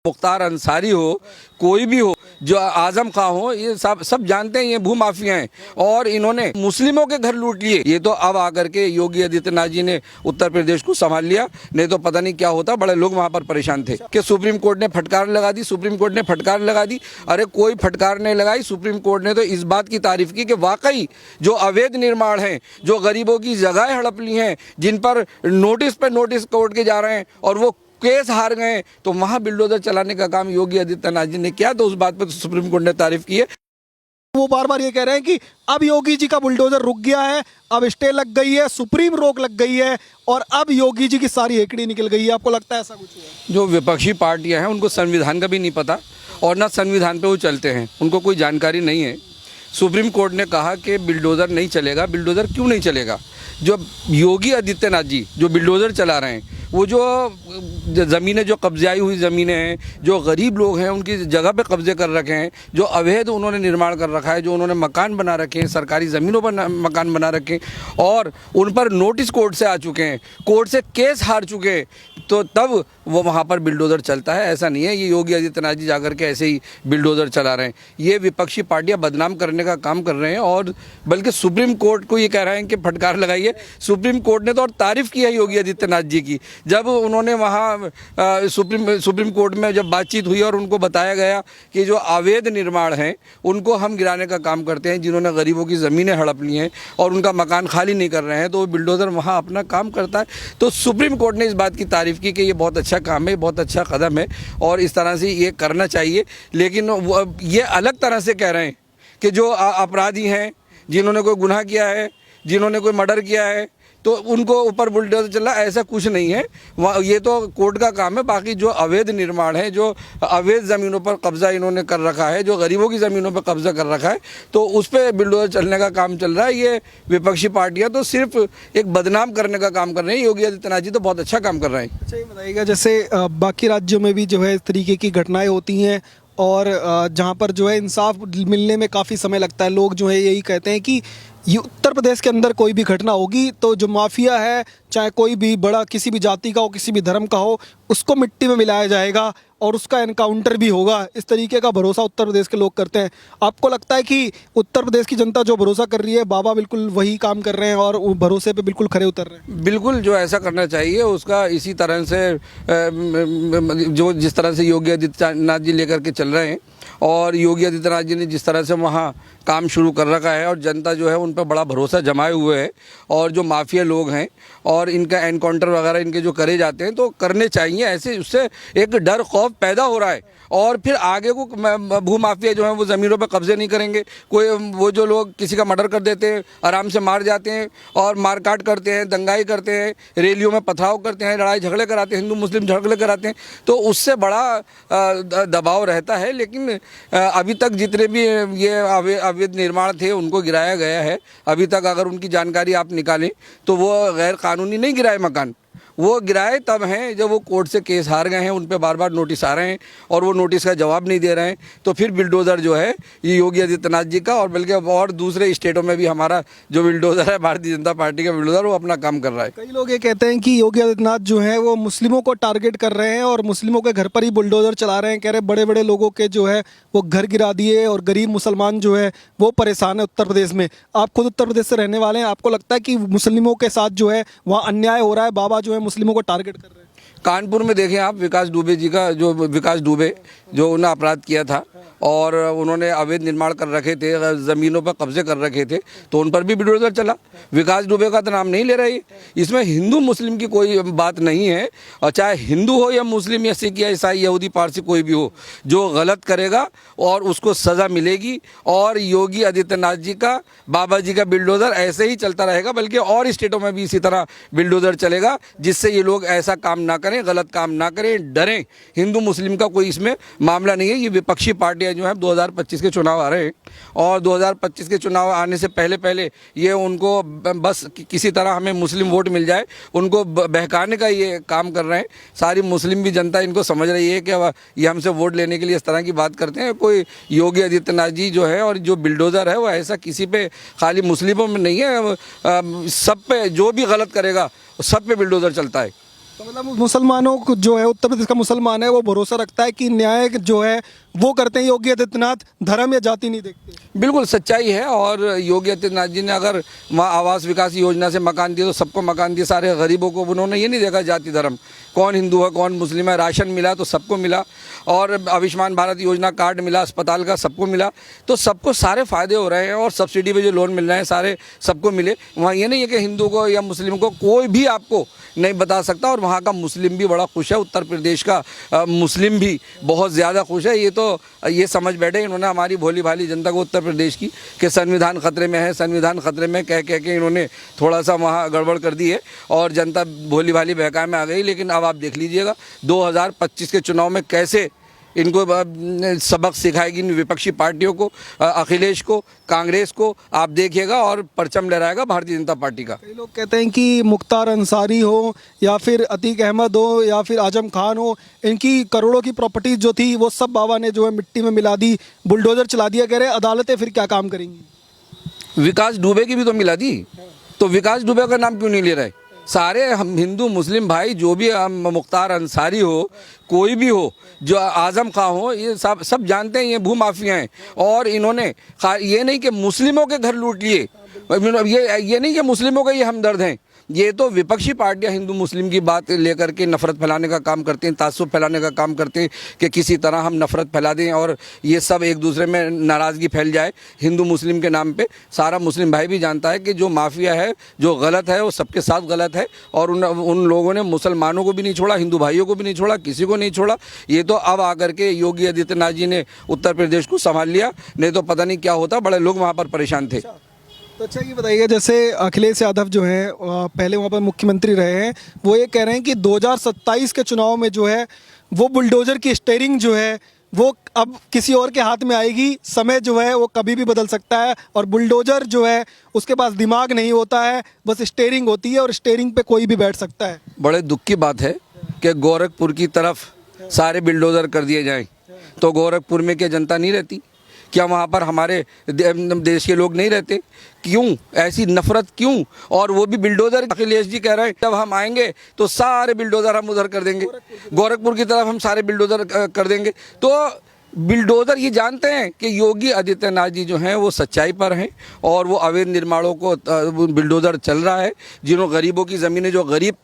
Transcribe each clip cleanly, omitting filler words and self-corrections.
मुख्तार अंसारी हो, कोई भी हो, जो आजम खां हो, ये सब जानते हैं ये भूमाफिया हैं और इन्होंने मुस्लिमों के घर लूट लिए। ये तो अब आकर के योगी आदित्यनाथ जी ने उत्तर प्रदेश को संभाल लिया, नहीं तो पता नहीं क्या होता। बड़े लोग वहां पर परेशान थे कि सुप्रीम कोर्ट ने फटकार लगा दी, सुप्रीम कोर्ट ने फटकार लगा दी। अरे कोई फटकार नहीं लगाई, सुप्रीम कोर्ट ने तो इस बात की तारीफ की कि वाकई जो अवैध निर्माण हैं, जो गरीबों की जगह हड़प ली हैं, जिन पर नोटिस पे नोटिस कोर्ट के जा रहे हैं और वो केस हार गए, तो वहां बिल्डोजर चलाने का काम योगी आदित्यनाथ जी ने किया। तो उस बात पर तो सुप्रीम कोर्ट ने तारीफ की है। वो बार बार ये कह रहे हैं कि अब योगी जी का बुलडोजर रुक गया है, अब स्टे लग गई है, सुप्रीम रोक लग गई है और अब योगी जी की सारी हेकड़ी निकल गई है। आपको लगता है ऐसा कुछ हुआ? जो विपक्षी पार्टियां हैं उनको संविधान का भी नहीं पता और ना संविधान पे वो चलते हैं, उनको कोई जानकारी नहीं है। सुप्रीम कोर्ट ने कहा कि बिल्डोजर नहीं चलेगा। बिल्डोजर क्यों नहीं चलेगा? जो योगी आदित्यनाथ जी जो बिल्डोजर चला रहे हैं, वो जो ज़मीनें, जो कब्जाई हुई ज़मीनें हैं, जो गरीब लोग हैं उनकी जगह पे कब्जे कर रखे हैं, जो अवैध उन्होंने निर्माण कर रखा है, जो उन्होंने मकान बना रखे हैं, सरकारी ज़मीनों पर मकान बना रखे हैं और उन पर नोटिस कोर्ट से आ चुके हैं, कोर्ट से केस हार चुके हैं, तो तब वो वहाँ पर बिल्डोज़र चलता है। ऐसा नहीं है ये योगी आदित्यनाथ जी जाकर के ऐसे ही बिल्डोज़र चला रहे हैं। ये विपक्षी पार्टियाँ बदनाम करने का काम कर रहे हैं और बल्कि सुप्रीम कोर्ट को ये कह रहे हैं कि फटकार लगाइए। सुप्रीम कोर्ट ने तो और तारीफ़ की है योगी आदित्यनाथ जी की। जब उन्होंने वहाँ सुप्रीम कोर्ट में जब बातचीत हुई और उनको बताया गया कि जो अवैध निर्माण हैं उनको हम गिराने का काम करते हैं, जिन्होंने गरीबों की ज़मीनें हड़प ली हैं और उनका मकान खाली नहीं कर रहे हैं, तो वो बिल्डोज़र वहाँ अपना काम करता है। तो सुप्रीम कोर्ट ने इस बात की तारीफ़ की कि ये बहुत अच्छा काम है, बहुत अच्छा कदम है और इस तरह से ये करना चाहिए। लेकिन ये अलग तरह से कह रहे हैं कि जो अपराधी हैं, जिन्होंने कोई गुनाह किया है, जिन्होंने कोई मर्डर किया है, तो उनको ऊपर बुलडोजर चला, ऐसा कुछ नहीं है। ये तो कोर्ट का काम है। बाकी जो अवैध निर्माण है, जो अवैध ज़मीनों पर कब्जा इन्होंने कर रखा है, जो गरीबों की ज़मीनों पर कब्जा कर रखा है, तो उस पर बुलडोजर चलने का काम चल रहा है। ये विपक्षी पार्टियां तो सिर्फ एक बदनाम करने का काम कर रहे हैं। योगी आदित्यनाथ जी तो बहुत अच्छा काम कर रहे हैं। अच्छा, ये बताइएगा, जैसे बाकी राज्यों में भी जो है इस तरीके की घटनाएं होती हैं और जहाँ पर जो है इंसाफ मिलने में काफ़ी समय लगता है। लोग जो है यही कहते हैं कि ये उत्तर प्रदेश के अंदर कोई भी घटना होगी तो जो माफिया है, चाहे कोई भी बड़ा किसी भी जाति का हो, किसी भी धर्म का हो, उसको मिट्टी में मिलाया जाएगा और उसका एनकाउंटर भी होगा। इस तरीके का भरोसा उत्तर प्रदेश के लोग करते हैं। आपको लगता है कि उत्तर प्रदेश की जनता जो भरोसा कर रही है, बाबा बिल्कुल वही काम कर रहे हैं और वो भरोसे पे बिल्कुल खरे उतर रहे हैं? बिल्कुल, जो ऐसा करना चाहिए उसका इसी तरह से जो जिस तरह से योगी आदित्यनाथ जी लेकर के चल रहे हैं और योगी आदित्यनाथ जी ने जिस तरह से वहाँ काम शुरू कर रखा है और जनता जो है उन पर बड़ा भरोसा जमाए हुए है और जो माफिया लोग हैं और इनका एनकाउंटर वगैरह इनके जो करे जाते हैं तो करने चाहिए। ऐसे उससे एक डर खौफ पैदा हो रहा है और फिर आगे को भूमाफिया जो है वो ज़मीनों पर कब्जे नहीं करेंगे। कोई वो जो लोग किसी का मर्डर कर देते हैं, आराम से मार जाते हैं और मारकाट करते हैं, दंगाई करते हैं, रैलियों में पथराव करते हैं, लड़ाई झगड़े कराते हैं, हिंदू मुस्लिम झगड़े कराते हैं, तो उससे बड़ा दबाव रहता है। लेकिन अभी तक जितने भी ये अवैध निर्माण थे उनको गिराया गया है। अभी तक अगर उनकी जानकारी आप निकालें तो वो गैर कानूनी नहीं गिराए मकान, वो गिराए तब हैं जब वो कोर्ट से केस हार गए हैं, उन पे बार बार नोटिस आ रहे हैं और वो नोटिस का जवाब नहीं दे रहे हैं। तो फिर बिल्डोज़र जो है ये योगी आदित्यनाथ जी का और बल्कि और दूसरे स्टेटों में भी हमारा जो बिल्डोज़र है, भारतीय जनता पार्टी का बिल्डोज़र, वो अपना काम कर रहा है। कई लोग ये कहते हैं कि योगी आदित्यनाथ जो है वो मुस्लिमों को टारगेट कर रहे हैं और मुस्लिमों के घर पर ही बुलडोजर चला रहे हैं। कह रहे बड़े बड़े लोगों के जो है वो घर गिरा दिए और गरीब मुसलमान जो है वो परेशान है उत्तर प्रदेश में। आप खुद उत्तर प्रदेश से रहने वाले हैं, आपको लगता है कि मुस्लिमों के साथ जो है वहाँ अन्याय हो रहा है, बाबा जो है मुस्लिमों को टारगेट कर रहे हैं? कानपुर में देखें आप, विकास दुबे जी का जो विकास दुबे जो उन्होंने अपराध किया था और उन्होंने अवैध निर्माण कर रखे थे, ज़मीनों पर कब्जे कर रखे थे, तो उन पर भी बिल्डोजर चला। विकास दुबे का तो नाम नहीं ले रही। इसमें हिंदू मुस्लिम की कोई बात नहीं है और चाहे हिंदू हो या मुस्लिम या सिख या ईसाई यहूदी पारसी कोई भी हो, जो गलत करेगा और उसको सज़ा मिलेगी। और योगी आदित्यनाथ जी का, बाबा जी का बिल्डोजर ऐसे ही चलता रहेगा, बल्कि और स्टेटों में भी इसी तरह बिल्डोजर चलेगा, जिससे ये लोग ऐसा काम ना करें, गलत काम ना करें, डरें। हिंदू मुस्लिम का कोई इसमें मामला नहीं है। ये विपक्षी पार्टियां जो है 2025 के चुनाव आ रहे हैं और 2025 के चुनाव आने से पहले ये उनको बस किसी तरह हमें मुस्लिम वोट मिल जाए, उनको बहकाने का ये काम कर रहे हैं। सारी मुस्लिम भी जनता इनको समझ रही है कि ये हमसे वोट लेने के लिए इस तरह की बात करते हैं। कोई योगी आदित्यनाथ जी जो है और जो बिल्डोज़र है वो ऐसा किसी पे, खाली मुस्लिमों में नहीं है, सब पे जो भी गलत करेगा सब पे बिल्डोज़र चलता है। तो मतलब मुसलमानों को जो है, उत्तर प्रदेश का मुसलमान है वो भरोसा रखता है कि न्याय जो है वो करते हैं योगी आदित्यनाथ, धर्म या जाति नहीं देखते। बिल्कुल सच्चाई है। और योगी आदित्यनाथ जी ने अगर वहाँ आवास विकास योजना से मकान दिए तो सबको मकान दिए, सारे गरीबों को। उन्होंने ये नहीं देखा जाति धर्म, कौन हिंदू है कौन मुस्लिम है। राशन मिला तो सबको मिला, और आयुष्मान भारत योजना कार्ड मिला अस्पताल का, सबको मिला। तो सबको सारे फायदे हो रहे हैं, और सब्सिडी पे जो लोन मिल रहे हैं सारे सबको मिले। वहाँ ये नहीं है कि हिंदू को या मुस्लिम को, कोई भी आपको नहीं बता सकता। और वहाँ का मुस्लिम भी बड़ा खुश है, उत्तर प्रदेश का मुस्लिम भी बहुत ज़्यादा खुश है। ये समझ बैठे इन्होंने हमारी भोली भाली जनता को उत्तर प्रदेश की, कि संविधान खतरे में है, संविधान खतरे में कह के इन्होंने थोड़ा सा वहाँ गड़बड़ कर दी है, और जनता भोली भाली बहकाए में आ गई। लेकिन अब आप देख लीजिएगा 2025 के चुनाव में कैसे इनको सबक सिखाएगी इन विपक्षी पार्टियों को, अखिलेश को, कांग्रेस को। आप देखिएगा और परचम लहराएगा भारतीय जनता पार्टी का। कई लोग कहते हैं कि मुख्तार अंसारी हो या फिर अतीक अहमद हो या फिर आजम खान हो, इनकी करोड़ों की प्रॉपर्टीज जो थी वो सब बाबा ने जो है मिट्टी में मिला दी, बुलडोजर चला दिया। कह रहे हैं अदालतें फिर क्या काम करेंगी। विकास दुबे की भी तो मिला दी, तो विकास दुबे का नाम क्यों नहीं ले रहे? सारे हम हिंदू मुस्लिम भाई, जो भी मुख्तार अंसारी हो, कोई भी हो, जो आजम खां हो, ये सब जानते हैं ये भूमाफिया हैं। और इन्होंने ये नहीं कि मुस्लिमों के घर लूट लिए, ये नहीं कि मुस्लिमों के ये हमदर्द हैं। ये तो विपक्षी पार्टियां हिंदू मुस्लिम की बात लेकर के नफरत फैलाने का काम करते हैं, तासुब फैलाने का काम करते हैं, कि किसी तरह हम नफरत फैला दें और ये सब एक दूसरे में नाराज़गी फैल जाए हिंदू मुस्लिम के नाम पे। सारा मुस्लिम भाई भी जानता है कि जो माफिया है, जो गलत है, वो सबके साथ गलत है। और उन लोगों ने मुसलमानों को भी नहीं छोड़ा, हिंदू भाइयों को भी नहीं छोड़ा, किसी को नहीं छोड़ा। ये तो अब आकर के योगी आदित्यनाथ जी ने उत्तर प्रदेश को संभाल लिया, नहीं तो पता नहीं क्या होता। बड़े लोग वहाँ पर परेशान थे। तो अच्छा ये बताइए, जैसे अखिलेश यादव जो है पहले वहाँ पर मुख्यमंत्री रहे हैं, वो ये कह रहे हैं कि 2027 के चुनाव में जो है वो बुलडोजर की स्टीयरिंग जो है वो अब किसी और के हाथ में आएगी। समय जो है वो कभी भी बदल सकता है, और बुलडोजर जो है उसके पास दिमाग नहीं होता है, बस स्टीयरिंग होती है, और स्टीयरिंग पे कोई भी बैठ सकता है। बड़े दुख की बात है कि गोरखपुर की तरफ सारे बिल्डोजर कर दिए जाएं, तो गोरखपुर में क्या जनता नहीं रहती? क्या वहाँ पर हमारे देश के लोग नहीं रहते? क्यों ऐसी नफरत क्यों? और वो भी बिल्डोजर। अखिलेश जी कह रहे हैं जब हम आएंगे तो सारे बिल्डोजर हम उधर कर देंगे, गोरखपुर की तरफ हम सारे बिल्डोजर कर देंगे। तो बिल्डोजर ये जानते हैं कि योगी आदित्यनाथ जी जो हैं वो सच्चाई पर हैं, और वो अवैध निर्माणों को बिल्डोजर चल रहा है। जिन्हों गरीबों की ज़मीनें, जो गरीब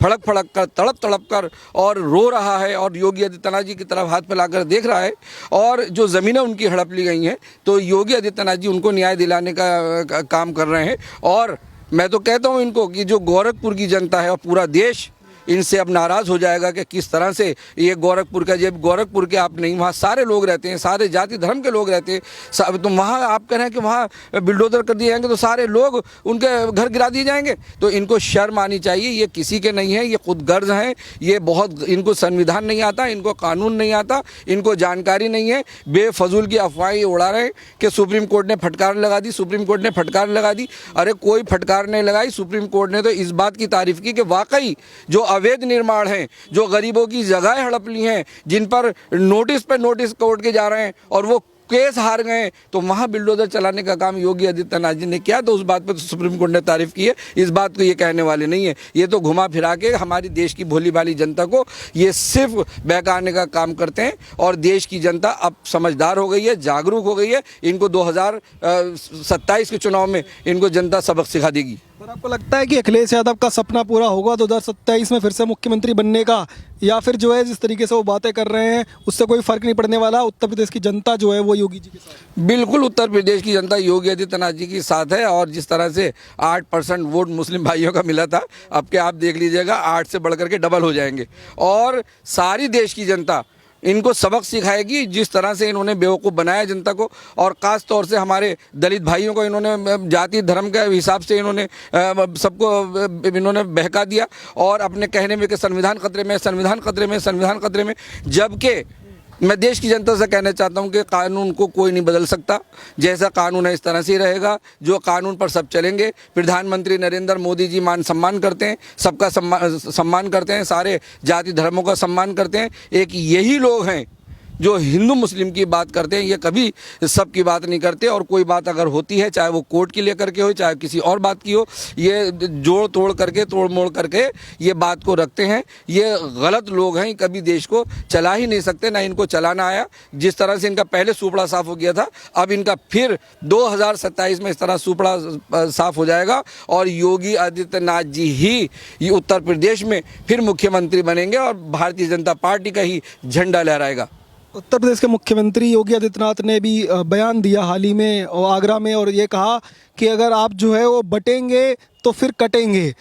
फड़क फड़क कर, तड़प तड़प कर और रो रहा है, और योगी आदित्यनाथ जी की तरफ हाथ फैलाकर देख रहा है, और जो ज़मीनें उनकी हड़प ली गई हैं, तो योगी आदित्यनाथ जी उनको न्याय दिलाने का काम कर रहे हैं। और मैं तो कहता हूँ इनको कि जो गोरखपुर की जनता है और पूरा देश इनसे अब नाराज़ हो जाएगा कि किस तरह से ये गोरखपुर का, जब गोरखपुर के आप नहीं, वहाँ सारे लोग रहते हैं, सारे जाति धर्म के लोग रहते हैं। तो वहाँ आप कह रहे हैं कि वहाँ बिल्डोजर कर दिए जाएंगे तो सारे लोग उनके घर गिरा दिए जाएंगे। तो इनको शर्म आनी चाहिए। ये किसी के नहीं है, ये खुद गर्ज हैं। ये बहुत, इनको संविधान नहीं आता, इनको कानून नहीं आता, इनको जानकारी नहीं है। बेफजूल की अफवाहें उड़ा रहे हैं कि सुप्रीम कोर्ट ने फटकार लगा दी, सुप्रीम कोर्ट ने फटकार लगा दी। अरे कोई फटकार नहीं लगाई। सुप्रीम कोर्ट ने तो इस बात की तारीफ की कि वाकई जो अवैध निर्माण हैं, जो गरीबों की जगह हड़प ली हैं, जिन पर नोटिस पे नोटिस कोर्ट के जा रहे हैं और वो केस हार गए, तो वहाँ बिल्डोजर चलाने का काम योगी आदित्यनाथ जी ने किया। तो उस बात पर तो सुप्रीम कोर्ट ने तारीफ की है। इस बात को ये कहने वाले नहीं है। ये तो घुमा फिरा के हमारी देश की भोली भाली जनता को ये सिर्फ बहकाने का काम करते हैं। और देश की जनता अब समझदार हो गई है, जागरूक हो गई है। इनको 2027 के चुनाव में इनको जनता सबक सिखा देगी। पर आपको लगता है कि अखिलेश यादव का सपना पूरा होगा 2027 में फिर से मुख्यमंत्री बनने का, या फिर जो है जिस तरीके से वो बातें कर रहे हैं उससे कोई फर्क नहीं पड़ने वाला? उत्तर प्रदेश की जनता जो है वो योगी जी के साथ। बिल्कुल उत्तर प्रदेश की जनता योगी आदित्यनाथ जी के साथ है। और जिस तरह से 8% वोट मुस्लिम भाइयों का मिला था, अब के आप देख लीजिएगा 8 से बढ़कर के डबल हो जाएंगे। और सारी देश की जनता इनको सबक सिखाएगी। जिस तरह से इन्होंने बेवकूफ़ बनाया जनता को, और ख़ास तौर से हमारे दलित भाइयों को इन्होंने जाति धर्म के हिसाब से इन्होंने सबको इन्होंने बहका दिया, और अपने कहने में कि संविधान खतरे में, संविधान खतरे में, संविधान खतरे में। जबकि मैं देश की जनता से कहना चाहता हूं कि कानून को कोई नहीं बदल सकता। जैसा कानून है इस तरह से ही रहेगा। जो कानून पर सब चलेंगे। प्रधानमंत्री नरेंद्र मोदी जी मान सम्मान करते हैं, सबका सम्मान करते हैं, सारे जाति धर्मों का सम्मान करते हैं। एक यही लोग हैं जो हिंदू मुस्लिम की बात करते हैं ये कभी सब की बात नहीं करते, और कोई बात अगर होती है चाहे वो कोर्ट की लेकर के हो चाहे किसी और बात की हो, ये जोड़ तोड़ करके तोड़ मोड़ करके ये बात को रखते हैं। ये गलत लोग हैं, कभी देश को चला ही नहीं सकते, ना इनको चलाना आया। जिस तरह से इनका पहले सुपड़ा साफ हो गया था, अब इनका फिर 2027 में इस तरह सुपड़ा साफ हो जाएगा और योगी आदित्यनाथ जी ही ये उत्तर प्रदेश में फिर मुख्यमंत्री बनेंगे और भारतीय जनता पार्टी का ही झंडा लहराएगा। उत्तर प्रदेश के मुख्यमंत्री योगी आदित्यनाथ ने भी बयान दिया हाल ही में और आगरा में, और ये कहा कि अगर आप जो है वो बटेंगे तो फिर कटेंगे।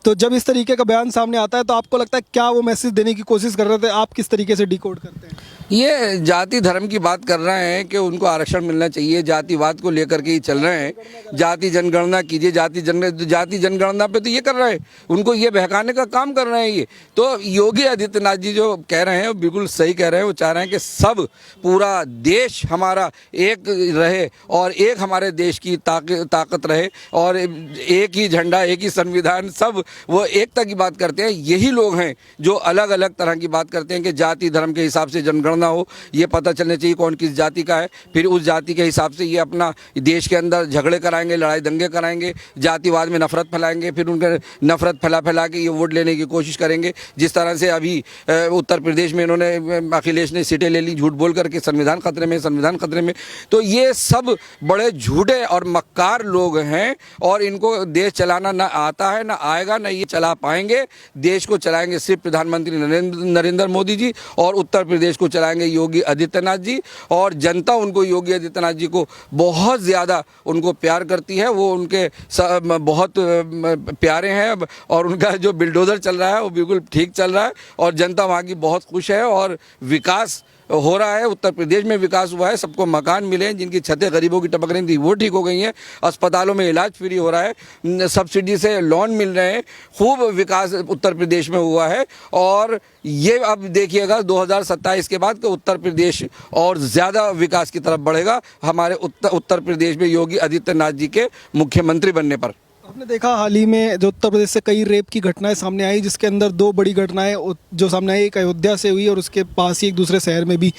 तो जब इस तरीके का बयान सामने आता है तो आपको लगता है क्या वो मैसेज देने की कोशिश कर रहे थे? आप किस तरीके से डिकोड करते हैं? ये जाति धर्म की बात कर रहे हैं कि उनको आरक्षण मिलना चाहिए, जातिवाद को लेकर के ही चल रहे हैं। जाति जनगणना कीजिए, जाति जनगणना पे तो ये कर रहे हैं, उनको ये बहकाने का काम कर रहे हैं। ये तो योगी आदित्यनाथ जी जो कह रहे हैं वो बिल्कुल सही कह रहे हैं। वो चाह रहे हैं कि सब पूरा देश हमारा एक रहे और एक हमारे देश की ताकत रहे और एक ही झंडा, एक ही संविधान, सब वो एकता की बात करते हैं। यही लोग हैं जो अलग अलग तरह की बात करते हैं कि जाति धर्म के हिसाब से जनगणना हो, ये पता चलना चाहिए कौन किस जाति का है, फिर उस जाति के हिसाब से ये अपना देश के अंदर झगड़े कराएंगे, लड़ाई दंगे कराएंगे, जातिवाद में नफरत फैलाएंगे, फिर उनके नफरत फैला के ये वोट लेने की कोशिश करेंगे। जिस तरह से अभी उत्तर प्रदेश में इन्होंने अखिलेश ने सीटें ले ली झूठ बोल करके, संविधान खतरे में, संविधान खतरे में। तो ये सब बड़े झूठे और मक्कार लोग हैं और इनको देश चलाना ना आता है, ना आएगा, ना ये चला पाएंगे। देश को चलाएंगे सिर्फ प्रधानमंत्री नरेंद्र मोदी जी और उत्तर प्रदेश को चलाएंगे योगी आदित्यनाथ जी, और जनता उनको योगी आदित्यनाथ जी को बहुत ज़्यादा उनको प्यार करती है। वो उनके बहुत प्यारे हैं और उनका जो बिल्डोजर चल रहा है वो बिल्कुल ठीक चल रहा है और जनता वहाँ की बहुत खुश है और विकास हो रहा है। उत्तर प्रदेश में विकास हुआ है, सबको मकान मिले हैं, जिनकी छतें गरीबों की टपक रही थी वो ठीक हो गई हैं, अस्पतालों में इलाज फ्री हो रहा है, सब्सिडी से लोन मिल रहे हैं, खूब विकास उत्तर प्रदेश में हुआ है। और ये अब देखिएगा 2027 के बाद कि उत्तर प्रदेश और ज़्यादा विकास की तरफ बढ़ेगा हमारे उत्तर प्रदेश में योगी आदित्यनाथ जी के मुख्यमंत्री बनने पर। आपने देखा हाल ही में जो उत्तर प्रदेश से कई रेप की घटनाएं सामने आई, जिसके अंदर दो बड़ी घटनाएं जो सामने आई, एक अयोध्या से हुई और उसके पास ही एक दूसरे शहर में भी।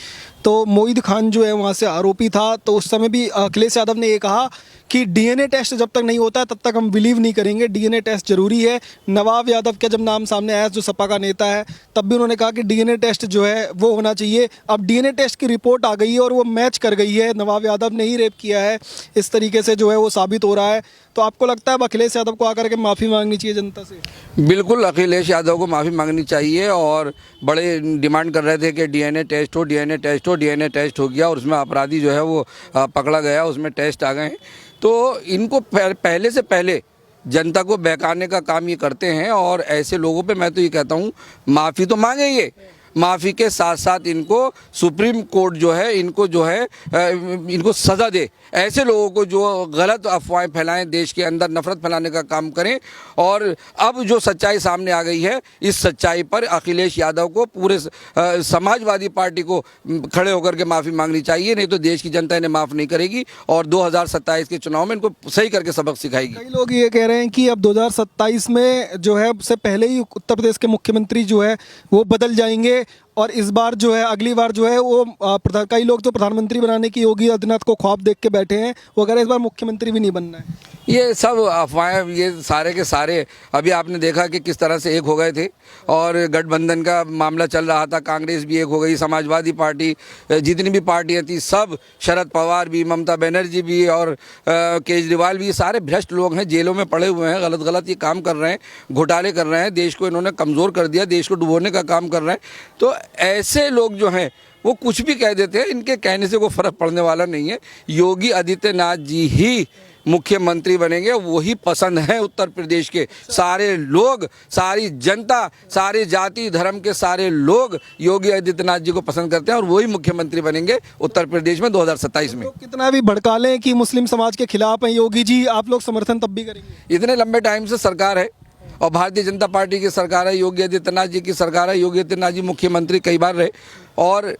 तो मोहित खान जो है वहाँ से आरोपी था, तो उस समय भी अखिलेश यादव ने ये कहा कि डीएनए टेस्ट जब तक नहीं होता है तब तक हम बिलीव नहीं करेंगे, डीएनए टेस्ट जरूरी है। नवाब यादव का जब नाम सामने आया जो सपा का नेता है, तब भी उन्होंने कहा कि डीएनए टेस्ट जो है वो होना चाहिए। अब डीएनए टेस्ट की रिपोर्ट आ गई है और वो मैच कर गई है, नवाब यादव ने ही रेप किया है, इस तरीके से जो है वो साबित हो रहा है। तो आपको लगता है अब अखिलेश यादव को आकर के माफ़ी मांगनी चाहिए जनता से? बिल्कुल अखिलेश यादव को माफ़ी मांगनी चाहिए और बड़े डिमांड कर रहे थे कि डीएनए टेस्ट हो, डीएनए टेस्ट हो, डीएनए टेस्ट हो गया और उसमें अपराधी जो है वो पकड़ा गया, उसमें टेस्ट आ गए। तो इनको पहले से पहले जनता को बहकाने का काम ये करते हैं और ऐसे लोगों पे मैं तो ये कहता हूँ माफ़ी तो मांगे, ये माफ़ी के साथ साथ इनको सुप्रीम कोर्ट जो है इनको जो है इनको सज़ा दे। ऐसे लोगों को जो गलत अफवाहें फैलाएं, देश के अंदर नफरत फैलाने का काम करें। और अब जो सच्चाई सामने आ गई है, इस सच्चाई पर अखिलेश यादव को पूरे समाजवादी पार्टी को खड़े होकर के माफ़ी मांगनी चाहिए, नहीं तो देश की जनता इन्हें माफ़ नहीं करेगी और 2027 के चुनाव में इनको सही करके सबक सिखाएगी। कई लोग ये कह रहे हैं कि अब 2027 में जो है उससे पहले ही उत्तर प्रदेश के मुख्यमंत्री जो है वो बदल जाएंगे और इस बार जो है अगली बार जो है वो कई लोग जो प्रधानमंत्री बनाने की योगी आदित्यनाथ को ख्वाब देख के बैठे हैं, वो कह रहे हैं इस बार मुख्यमंत्री भी नहीं बनना है। ये सब अफवाहें, ये सारे के सारे अभी आपने देखा कि किस तरह से एक हो गए थे और गठबंधन का मामला चल रहा था, कांग्रेस भी एक हो गई, समाजवादी पार्टी, जितनी भी पार्टियां थी सब, शरद पवार भी, ममता बनर्जी भी और केजरीवाल भी, सारे भ्रष्ट लोग हैं, जेलों में पड़े हुए हैं, गलत ये काम कर रहे हैं, घोटाले कर रहे हैं, देश को इन्होंने कमज़ोर कर दिया, देश को डुबोने का काम कर रहे हैं। तो ऐसे लोग जो हैं वो कुछ भी कह देते हैं, इनके कहने से कोई फ़र्क पड़ने वाला नहीं है। योगी आदित्यनाथ जी ही मुख्यमंत्री बनेंगे, वही पसंद है उत्तर प्रदेश के सारे लोग, सारी जनता, सारे जाति धर्म के सारे लोग योगी आदित्यनाथ जी को पसंद करते हैं और वही मुख्यमंत्री बनेंगे उत्तर प्रदेश में 2027 में। तो कितना भी भड़का लें कि मुस्लिम समाज के खिलाफ हैं योगी जी, आप लोग समर्थन तब भी करेंगे? इतने लंबे टाइम से सरकार है और भारतीय जनता पार्टी की सरकार है, योगी आदित्यनाथ जी की सरकार है, योगी आदित्यनाथ जी मुख्यमंत्री कई बार रहे और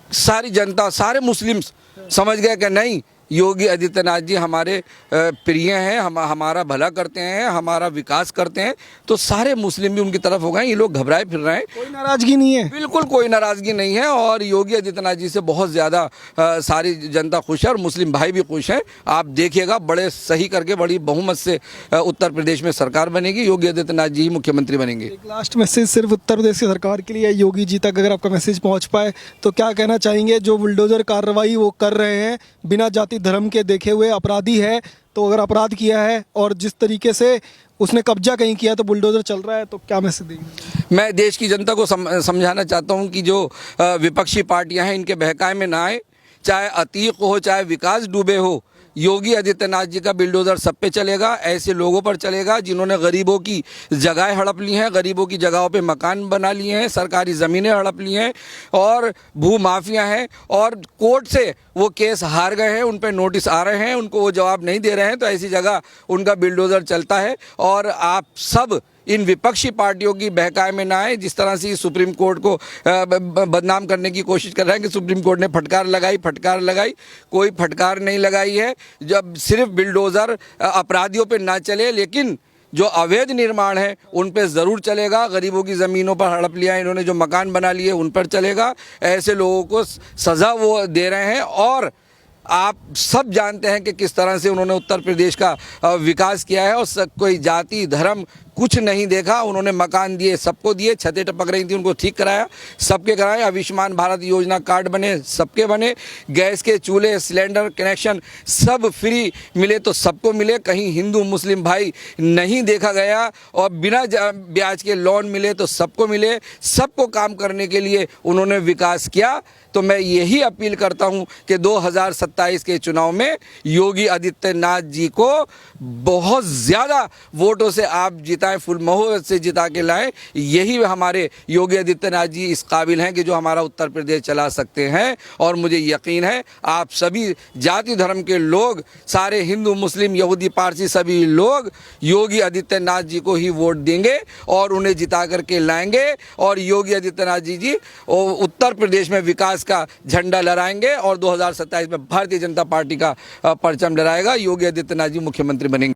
सारी जनता, सारे मुस्लिम्स समझ गए कि नहीं, योगी आदित्यनाथ जी हमारे प्रिय हैं, हमारा भला करते हैं, हमारा विकास करते हैं, तो सारे मुस्लिम भी उनकी तरफ हो गए। ये लोग घबराए फिर रहे हैं, कोई नाराजगी नहीं है। बिल्कुल कोई नाराज़गी नहीं है। और योगी आदित्यनाथ जी से बहुत ज़्यादा सारी जनता खुश है और मुस्लिम भाई भी खुश हैं। आप देखिएगा, बड़े सही करके बड़ी बहुमत से उत्तर प्रदेश में सरकार बनेगी, योगी आदित्यनाथ जी ही मुख्यमंत्री बनेंगे। एक लास्ट मैसेज सिर्फ उत्तर प्रदेश की सरकार के लिए, योगी जी तक अगर आपका मैसेज पहुंच पाए तो क्या कहना चाहेंगे? जो बुलडोजर कार्रवाई वो कर रहे हैं बिना जाति धर्म के देखे हुए, अपराधी है तो अगर अपराध किया है और जिस तरीके से उसने कब्जा कहीं किया तो बुलडोजर चल रहा है, तो क्या मैसेज देंगे? मैं देश की जनता को समझाना चाहता हूं कि जो विपक्षी पार्टियां हैं इनके बहकावे में ना आए, चाहे अतीक हो चाहे विकास डूबे हो, योगी आदित्यनाथ जी का बिल्डोजर सब पे चलेगा। ऐसे लोगों पर चलेगा जिन्होंने गरीबों की जगह हड़प ली हैं, गरीबों की जगहों पे मकान बना लिए हैं, सरकारी ज़मीनें हड़प ली हैं और भू माफिया हैं और कोर्ट से वो केस हार गए हैं, उन पे नोटिस आ रहे हैं, उनको वो जवाब नहीं दे रहे हैं, तो ऐसी जगह उनका बिल्डोजर चलता है। और आप सब इन विपक्षी पार्टियों की बहकावे में ना आए। जिस तरह से सुप्रीम कोर्ट को बदनाम करने की कोशिश कर रहे हैं कि सुप्रीम कोर्ट ने फटकार लगाई, कोई फटकार नहीं लगाई है। जब सिर्फ बिल्डोज़र अपराधियों पे ना चले, लेकिन जो अवैध निर्माण है उन पे ज़रूर चलेगा। गरीबों की ज़मीनों पर हड़प लिया, इन्होंने जो मकान बना लिए उन पर चलेगा। ऐसे लोगों को सज़ा वो दे रहे हैं और आप सब जानते हैं कि किस तरह से उन्होंने उत्तर प्रदेश का विकास किया है और कोई जाति धर्म कुछ नहीं देखा। उन्होंने मकान दिए, सबको दिए, छतें टपक रही थी उनको ठीक कराया, सबके कराए। आयुष्मान भारत योजना कार्ड बने, सबके बने। गैस के चूल्हे, सिलेंडर कनेक्शन सब फ्री मिले तो सबको मिले। कहीं हिंदू मुस्लिम भाई नहीं देखा गया और बिना ब्याज के लोन मिले तो सबको मिले। सबको काम करने के लिए उन्होंने विकास किया। तो मैं यही अपील करता हूं कि 2027 के चुनाव में योगी आदित्यनाथ जी को बहुत ज़्यादा वोटों से आप जिताएं, फुल मोहब्बत से जिता के लाएं। यही हमारे योगी आदित्यनाथ जी इस काबिल हैं कि जो हमारा उत्तर प्रदेश चला सकते हैं। और मुझे यकीन है आप सभी जाति धर्म के लोग, सारे हिंदू मुस्लिम यहूदी पारसी सभी लोग योगी आदित्यनाथ जी को ही वोट देंगे और उन्हें जिता करके लाएंगे। और योगी आदित्यनाथ जी उत्तर प्रदेश में विकास का झंडा लहराएंगे और 2027 में भारतीय जनता पार्टी का परचम लहराएगा। योगी आदित्यनाथ जी मुख्यमंत्री बनेंगे।